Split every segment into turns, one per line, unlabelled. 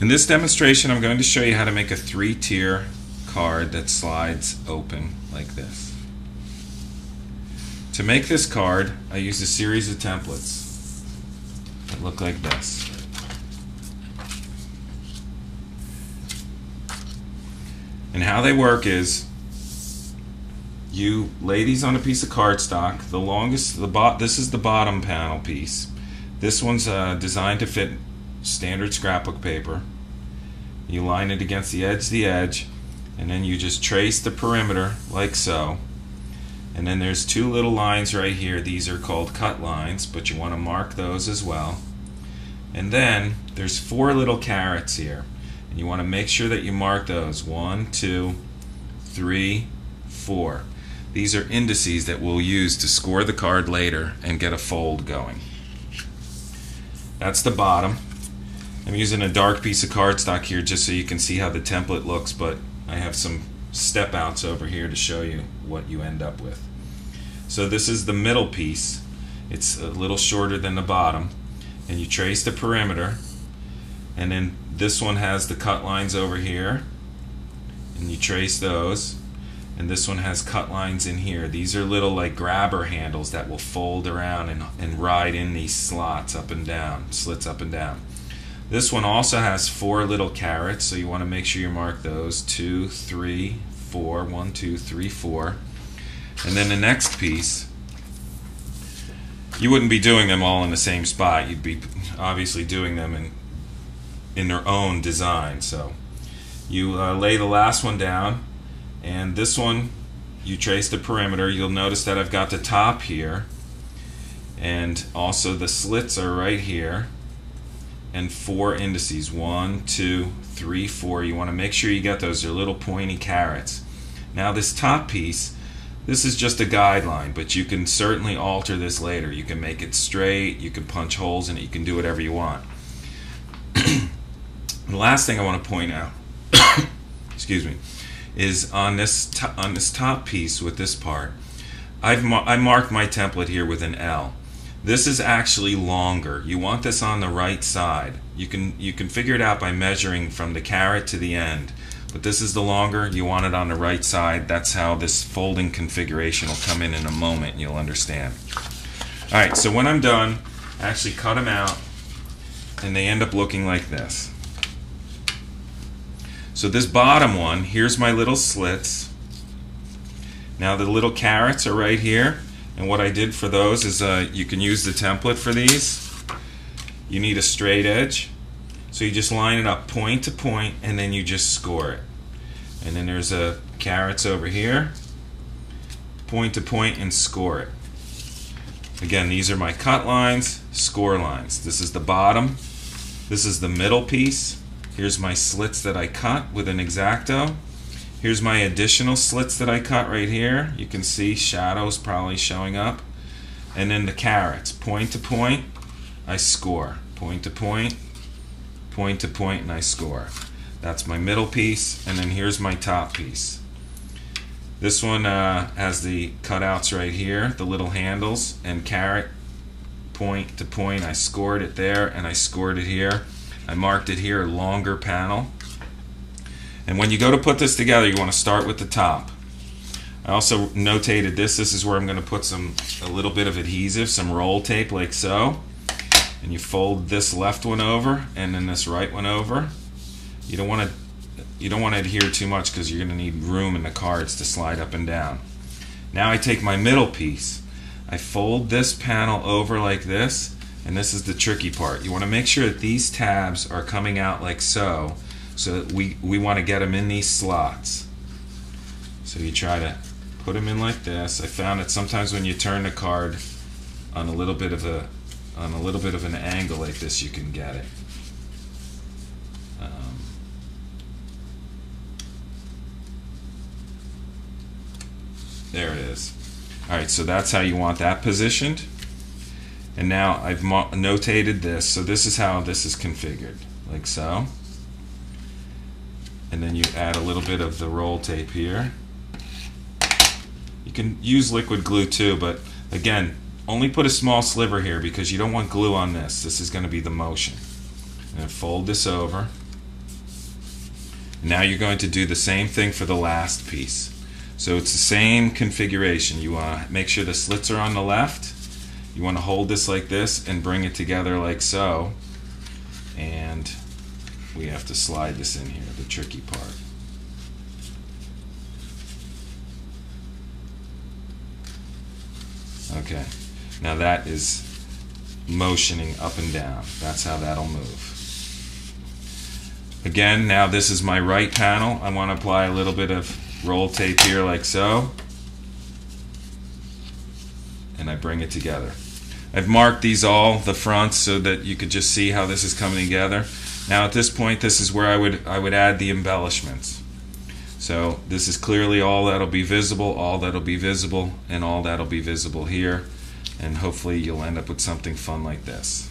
In this demonstration, I'm going to show you how to make a 3-tier card that slides open like this. To make this card, I use a series of templates that look like this. And how they work is you lay these on a piece of cardstock. This is the bottom panel piece. This one's designed to fit standard scrapbook paper. You line it against the edge, and then you just trace the perimeter like so. And then there's 2 little lines right here. These are called cut lines, but you want to mark those as well. And then there's 4 little carets here, and you want to make sure that you mark those. 1, 2, 3, 4. These are indices that we'll use to score the card later and get a fold going. That's the bottom. I'm using a dark piece of cardstock here just so you can see how the template looks, but I have some step outs over here to show you what you end up with. So this is the middle piece. It's a little shorter than the bottom, and you trace the perimeter, and then this one has the cut lines over here, and you trace those, and this one has cut lines in here. These are little like grabber handles that will fold around and ride in these slots up and down, slits up and down. This one also has 4 little carets, so you want to make sure you mark those. 2, 3, 4. 1, 2, 3, 4. And then the next piece, you wouldn't be doing them all in the same spot. You'd be obviously doing them in their own design. So you lay the last one down, and this one you trace the perimeter. You'll notice that I've got the top here, and also the slits are right here, and 4 indices. 1, 2, 3, 4. You want to make sure you get those. They're little pointy carets. Now this top piece, this is just a guideline, but you can certainly alter this later. You can make it straight, you can punch holes in it, you can do whatever you want. The last thing I want to point out excuse me, is on this top piece with this part, I marked my template here with an L. This is actually longer. You want this on the right side. You can figure it out by measuring from the caret to the end. But this is the longer. You want it on the right side. That's how this folding configuration will come in a moment, and you'll understand. Alright, so when I'm done, I actually cut them out, and they end up looking like this. So this bottom one, here's my little slits. Now the little carets are right here. And what I did for those is you can use the template for these. You need a straight edge. So you just line it up point to point, and then you just score it. And then there's carets over here. Point to point and score it. Again, these are my cut lines, score lines. This is the bottom. This is the middle piece. Here's my slits that I cut with an X-Acto. Here's my additional slits that I cut right here. You can see shadows probably showing up. And then the carets. Point to point, I score. Point to point, point to point, and I score. That's my middle piece, and then here's my top piece. This one has the cutouts right here, the little handles, and caret, point to point. I scored it there, and I scored it here. I marked it here, longer panel. And when you go to put this together, you want to start with the top. I also notated this. This is where I'm going to put a little bit of adhesive, some roll tape like so. And you fold this left one over and then this right one over. You don't want to adhere too much because you're going to need room in the cards to slide up and down. Now I take my middle piece. I fold this panel over like this, and this is the tricky part. You want to make sure that these tabs are coming out like so. So that we want to get them in these slots. So you try to put them in like this. I found that sometimes when you turn the card on a little bit of an angle like this, you can get it. There it is. Alright, so that's how you want that positioned. And now I've notated this. So this is how this is configured, like so. And then you add a little bit of the roll tape here. You can use liquid glue too, but again, only put a small sliver here because you don't want glue on this. This is going to be the motion. And fold this over. Now you're going to do the same thing for the last piece. So it's the same configuration. You want to make sure the slits are on the left. You want to hold this like this and bring it together like so. And we have to slide this in here, the tricky part. Okay, now that is motioning up and down. That's how that'll move. Again, now this is my right panel. I want to apply a little bit of roll tape here like so. And I bring it together. I've marked these all, the fronts, so that you could just see how this is coming together. Now at this point, this is where I would add the embellishments. So this is clearly all that'll be visible, all that'll be visible, and all that'll be visible here. And hopefully you'll end up with something fun like this.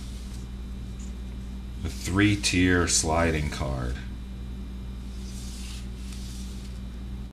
A 3-tier sliding card.